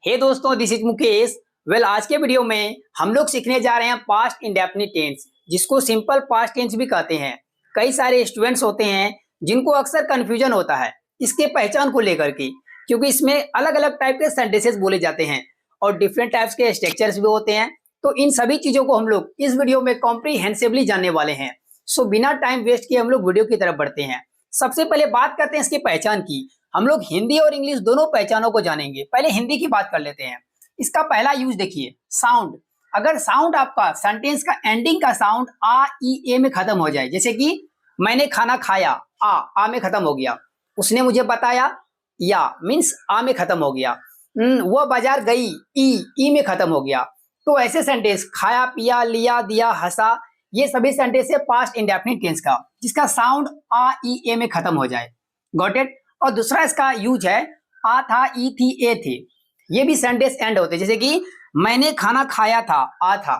हे दोस्तों, this is Mukesh. आज के वीडियो में हम लोग सीखने जा रहे हैं पास्ट इंडेफिनिट टेंस, जिसको सिंपल पास्ट टेंस भी कहते हैं। कई सारे स्टूडेंट्स होते हैं जिनको अक्सर कंफ्यूजन होता है इसके पहचान को लेकर के, क्योंकि इसमें अलग अलग टाइप के सेंटेंसेस बोले जाते हैं और डिफरेंट टाइप्स के स्ट्रक्चर्स भी होते हैं। तो इन सभी चीजों को हम लोग इस वीडियो में कॉम्प्रिहेंसिवली जानने वाले हैं। सो बिना टाइम वेस्ट किए हम लोग वीडियो की तरफ बढ़ते हैं। सबसे पहले बात करते हैं इसकी पहचान की। हम लोग हिंदी और इंग्लिश दोनों पहचानों को जानेंगे। पहले हिंदी की बात कर लेते हैं। इसका पहला यूज देखिए, साउंड। अगर साउंड आपका सेंटेंस का एंडिंग का साउंड आ ई ए में खत्म हो जाए, जैसे कि मैंने खाना खाया, आ में खत्म हो गया। उसने मुझे बताया, या मीन्स आ में खत्म हो गया। वह बाजार गई, ई में खत्म हो गया। तो ऐसे सेंटेंस खाया, पिया, लिया, दिया, हंसा, ये सभी सेंटेंस है पास्ट इंडेफिनिट टेंस का, जिसका साउंड आ ई ए में खत्म हो जाए। Got it. और दूसरा इसका यूज है आ था, ई थी, ए थे। ये भी सेंटेंस एंड होते हैं, जैसे कि मैंने खाना खाया था, आ था।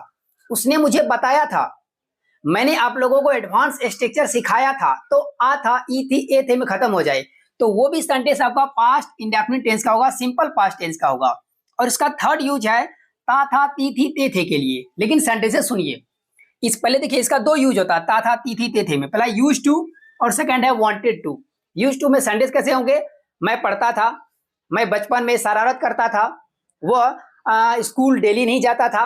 उसने मुझे बताया था, मैंने आप लोगों को एडवांस स्ट्रक्चर सिखाया था, तो आ था, ई थी, ए थे में खत्म हो जाए। तो वो भी सेंटेंस आपका पास्ट इंडेफिनिट टेंस का होगा, सिंपल पास्ट टेंस का होगा। और इसका थर्ड यूज है ता था, ती थी, ते थे के लिए। लेकिन सेंटेंसेस सुनिए, इस पहले देखिए इसका दो यूज होता है, ता था, ती थी, ते थे में। पहला यूज टू और सेकंड है वांटेड टू। यूज टू में सेंटेंस कैसे होंगे? मैं पढ़ता था, मैं बचपन में शरारत करता था, वह स्कूल डेली नहीं जाता था,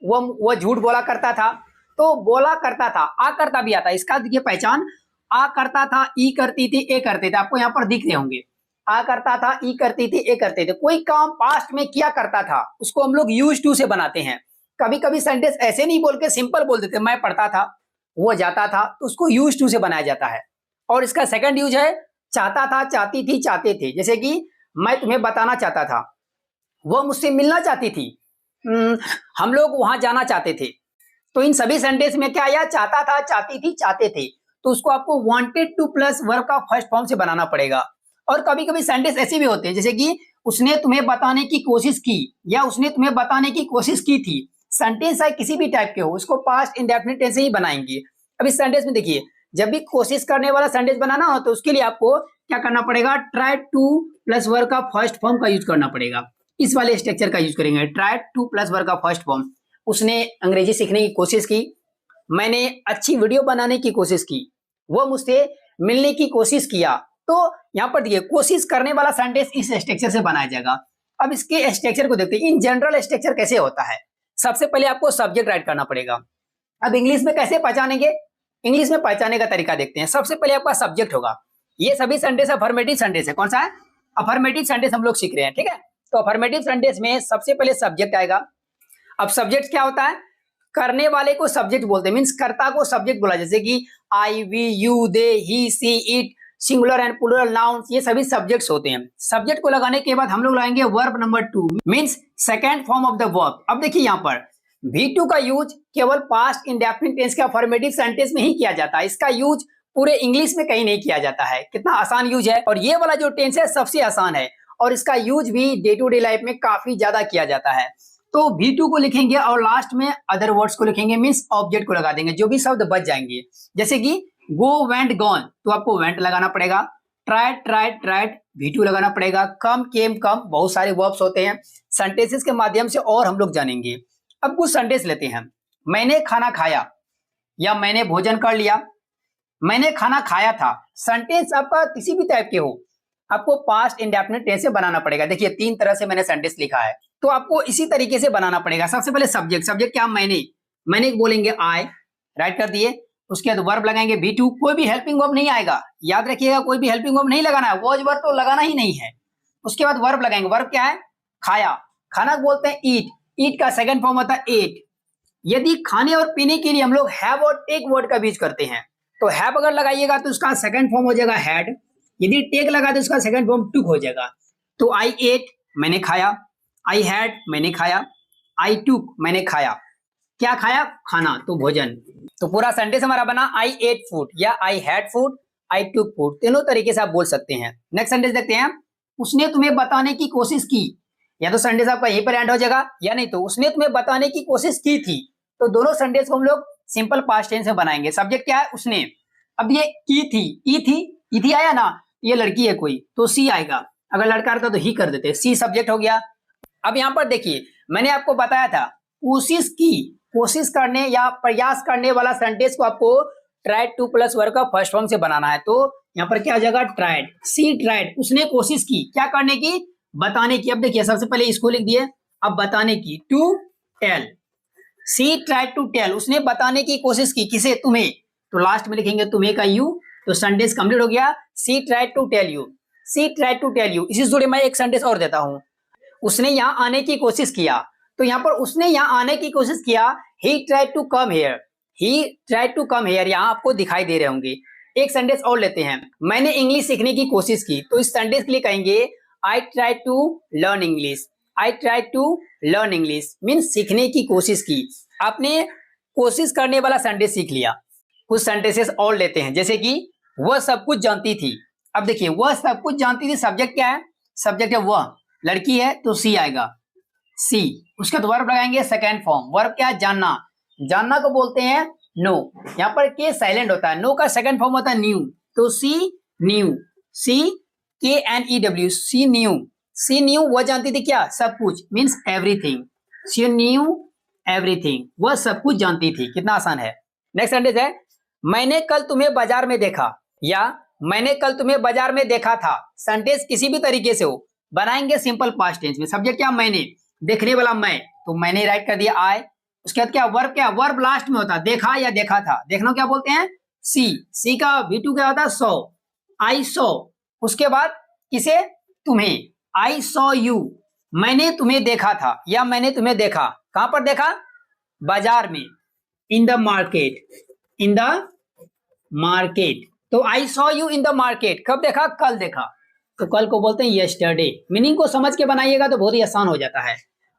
वह झूठ बोला करता था। तो बोला करता था, आ करता भी आता है। इसका देखिए पहचान, आ करता था, ई करती थी, ए करते थे। आपको यहाँ पर दिख रहे होंगे, आ करता था, ई करती थी, ए करते थे। कोई काम पास्ट में किया करता था, उसको हम लोग यूज टू से बनाते हैं। कभी कभी सेंटेंस ऐसे नहीं बोल के सिंपल बोल देते, मैं पढ़ता था, वो जाता था, तो उसको यूज टू से बनाया जाता है। और इसका सेकंड यूज है चाहता था, चाहती थी, चाहते थे। जैसे कि मैं तुम्हें बताना चाहता था, वह मुझसे मिलना चाहती थी, हम लोग वहां जाना चाहते थे। तो इन सभी सेंटेंस में क्या आया? चाहता था, चाहती थी, चाहते थे। तो उसको आपको वांटेड टू प्लस वर्ब का फर्स्ट फॉर्म से बनाना पड़ेगा। और कभी कभी सेंटेंस ऐसे भी होते हैं, जैसे कि उसने तुम्हें बताने की कोशिश की, या उसने तुम्हें बताने की कोशिश की थी। सेंटेंस है किसी भी टाइप के हो, उसको पास्ट इंडेफिनिट टेंस से ही बनाएंगे। अब इस सेंटेंस में देखिए, जब भी कोशिश करने वाला सेंटेंस बनाना हो तो उसके लिए आपको क्या करना पड़ेगा? ट्राई टू प्लस वर्ब का फर्स्ट फॉर्म का यूज करना पड़ेगा। इस वाले स्ट्रक्चर का यूज करेंगे, ट्राई टू प्लस वर्ब का फर्स्ट फॉर्म। उसने अंग्रेजी सीखने की कोशिश की, मैंने अच्छी वीडियो बनाने की कोशिश की, वो मुझसे मिलने की कोशिश किया। तो यहाँ पर देखिए, कोशिश करने वाला सेंटेंस इस स्ट्रक्चर से बनाया जाएगा। अब इसके स्ट्रक्चर को देखते हैं, इन जनरल स्ट्रक्चर कैसे होता है। सबसे पहले आपको सब्जेक्ट राइट करना पड़ेगा। अब इंग्लिश में कैसे पहचानेंगे? इंग्लिश में पहचानने का तरीका देखते हैं। सबसे पहले आपका सब्जेक्ट होगा। ये सभी सेंटेंस अफर्मेटिव सेंटेंस है। कौन सा है? अफर्मेटिव सेंटेंस हम लोग सीख रहे हैं, ठीक है। तो अफर्मेटिव सेंटेंस में सबसे पहले सब्जेक्ट आएगा। अब सब्जेक्ट क्या होता है? करने वाले को सब्जेक्ट बोलते हैं, मींस कर्ता को सब्जेक्ट बोला। जैसे कि I, we, you, they, he, she, it, singular and plural nouns, ये सभी सब्जेक्ट्स होते हैं। सब्जेक्ट को लगाने के बाद हम लोग लगाएंगे verb number 2, means second form of the verb. अब देखिए यहाँ पर V2 का यूज केवल पास्ट इंडेफिनिट टेंस के अफर्मेटिव सेंटेंस में ही किया जाता है। इसका यूज पूरे इंग्लिश में कहीं नहीं किया जाता है। कितना आसान यूज है। और ये वाला जो टेंस है सबसे आसान है, और इसका यूज भी डे टू डे लाइफ में काफी ज्यादा किया जाता है। तो V2 को लिखेंगे और लास्ट में अदर वर्ड्स को लिखेंगे, मींस ऑब्जेक्ट को लगा देंगे, जो भी शब्द बच जाएंगे। जैसे कि गो, वेंट, गॉन, तो आपको वेंट लगाना पड़ेगा। ट्राइड, ट्राइड, ट्राइड, V2 लगाना पड़ेगा। कम, केम, कम, बहुत सारे वर्ब्स होते हैं। सेंटेंसेस के माध्यम से और हम लोग जानेंगे। अब कुछ सेंटेंस लेते हैं। मैंने खाना खाया, या मैंने भोजन कर लिया। मैंने खाना खाया था, सेंटेंस आपका किसी भी टाइप के हो, आपको पास्ट इंडेफिनिट टेंस से बनाना पड़ेगा। देखिए 3 तरह से मैंने सेंटेंस लिखा है, तो आपको इसी तरीके से बनाना पड़ेगा। सबसे पहले सब्जेक्ट। सब्जेक्ट क्या? मैंने बोलेंगे आई, राइट कर दिए। उसके बाद वर्ब लगाएंगे V2। कोई भी हेल्पिंग वर्ब नहीं आएगा, याद रखिएगा, कोई भी हेल्पिंग वर्ब नहीं लगाना है, वॉज वर्ब तो लगाना ही नहीं है। उसके बाद वर्ब लगाएंगे। वर्ब क्या है? खाया। खाना बोलते हैं ईट, ईट का सेकंड फॉर्म होता है एट। यदि खाने और पीने के लिए हम लोग हैव और टेक वर्ड का यूज करते हैं, तो हैव अगर लगाइएगा तो उसका सेकंड फॉर्म हो जाएगा हैड। यदि टेक लगा तो उसका सेकंड फॉर्म टुक हो जाएगा। तो आई एट, मैंने खाया। आई हैड, मैंने खाया। आई टुक, मैंने खाया। क्या खाया? खाना, तो भोजन। तो पूरा सेंटेंस हमारा बना आई एट फूड, या I had food, I took food. तीनों तरीके से आप बोल सकते हैं। नेक्स्ट सेंटेंस देखते हैं। उसने तुम्हें बताने की कोशिश की, या तो सेंटेंस आपका यहीं पर एंड हो जाएगा, या नहीं तो उसने तुम्हें बताने की कोशिश की थी। तो दोनों सेंटेंस को हम लोग सिंपल पास्ट टेंस में बनाएंगे। सब्जेक्ट क्या है? उसने। अब ये की थी, ई थी आया ना, ये लड़की है कोई, तो सी आएगा। अगर लड़का रहता तो ही कर देते। सी सब्जेक्ट हो गया। अब यहाँ पर देखिए, मैंने आपको बताया था कोशिश करने या प्रयास करने वाला सेंटेंस को आपको ट्राइड टू प्लस वर्ब का फर्स्ट फॉर्म से बनाना है। तो यहाँ पर क्या आ जाएगा, ट्राइड, सी ट्राइड, उसने कोशिश की, क्या करने की, बताने की। अब देखिए सबसे पहले इसको लिख दिए, अब बताने की, to tell, she tried to tell, उसने बताने की कोशिश की, किसे, तुम्हें। तो लास्ट में लिखेंगे तुम्हें का यू, तो सेंटेंस कंप्लीट हो गया, she tried to tell you, she tried to tell you. इसी से जुड़े मैं एक सेंटेंस और देता हूं, उसने यहाँ आने की कोशिश किया। तो यहाँ पर उसने यहाँ आने की कोशिश किया, he tried to come here, he tried to come here, यहाँ आपको दिखाई दे रहे होंगे। एक सेंटेंस और लेते हैं, मैंने इंग्लिश सीखने की कोशिश की। तो इस सेंटेंस के लिए कहेंगे I tried to learn English, I tried to learn English means सीखने की कोशिश की। आपने कोशिश करने वाला सेंटेंस सीख लिया। कुछ सेंटेंसेस और लेते हैं, जैसे कि वह सब कुछ जानती थी। अब देखिए वह सब कुछ जानती थी, सब्जेक्ट क्या है, सब्जेक्ट है वह, लड़की है तो सी आएगा, सी। उसके बाद वर्ब लगाएंगे सेकेंड फॉर्म, वर्ब क्या है, जानना, जानना को बोलते हैं नो। यहाँ पर के साइलेंट होता है, नो का सेकंड फॉर्म होता है न्यू, तो सी न्यू, सी के एन ई डब्ल्यू, सी न्यू, सी न्यू, वह जानती थी क्या, सब कुछ मीन्स एवरीथिंग, सी न्यू एवरीथिंग, वह सब कुछ जानती थी। कितना आसान है। नेक्स्ट सेंटेंस है, मैंने कल तुम्हें बाजार में देखा, या मैंने कल तुम्हें बाजार में देखा था। सेंटेंस किसी भी तरीके से हो, बनाएंगे सिंपल पास्ट टेंस में। सब्जेक्ट क्या, मैंने, देखने वाला मैं, तो मैंने राइट कर दिया आई। उसके बाद क्या, वर्ब लास्ट में होता है, देखा या देखा था, देखना क्या बोलते हैं, सी, सी का V2 क्या होता है, सो, आई सो। उसके बाद किसे, तुम्हें, आई सो यू, मैंने तुम्हें देखा था या मैंने तुम्हें देखा। कहां पर देखा, बाजार में, in the market, in the market. तो I saw you in the market, कब देखा, कल देखा, तो कल को बोलते हैं यस्टरडे। मीनिंग को समझ के बनाइएगा तो बहुत ही आसान हो जाता है।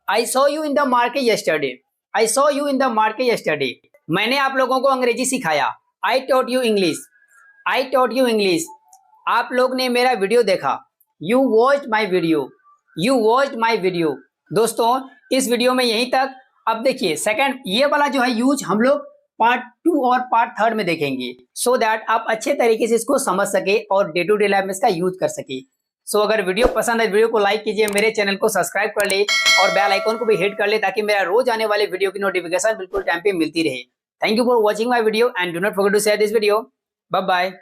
आई saw you in the market yesterday, I saw you in the market yesterday. मैंने आप लोगों को अंग्रेजी सिखाया, I taught you English, I taught you English. आप लोग ने मेरा वीडियो देखा, you watched my video, you watched my video. दोस्तों इस वीडियो में यहीं तक। अब देखिए सेकंड ये वाला जो है यूज हम लोग पार्ट 2 और पार्ट 3 में देखेंगे, सो दैट आप अच्छे तरीके से इसको समझ सके और डे टू डे लाइफ में इसका यूज कर सके। सो अगर वीडियो पसंद है, वीडियो को लाइक कीजिए, मेरे चैनल को सब्सक्राइब कर ले और बेल आइकन को भी हिट कर ले, ताकि मेरा रोज आने वाले वीडियो की नोटिफिकेशन बिल्कुल टाइम पे मिलती रहे। Thank you for watching my video and do not forget to share this video. Bye bye.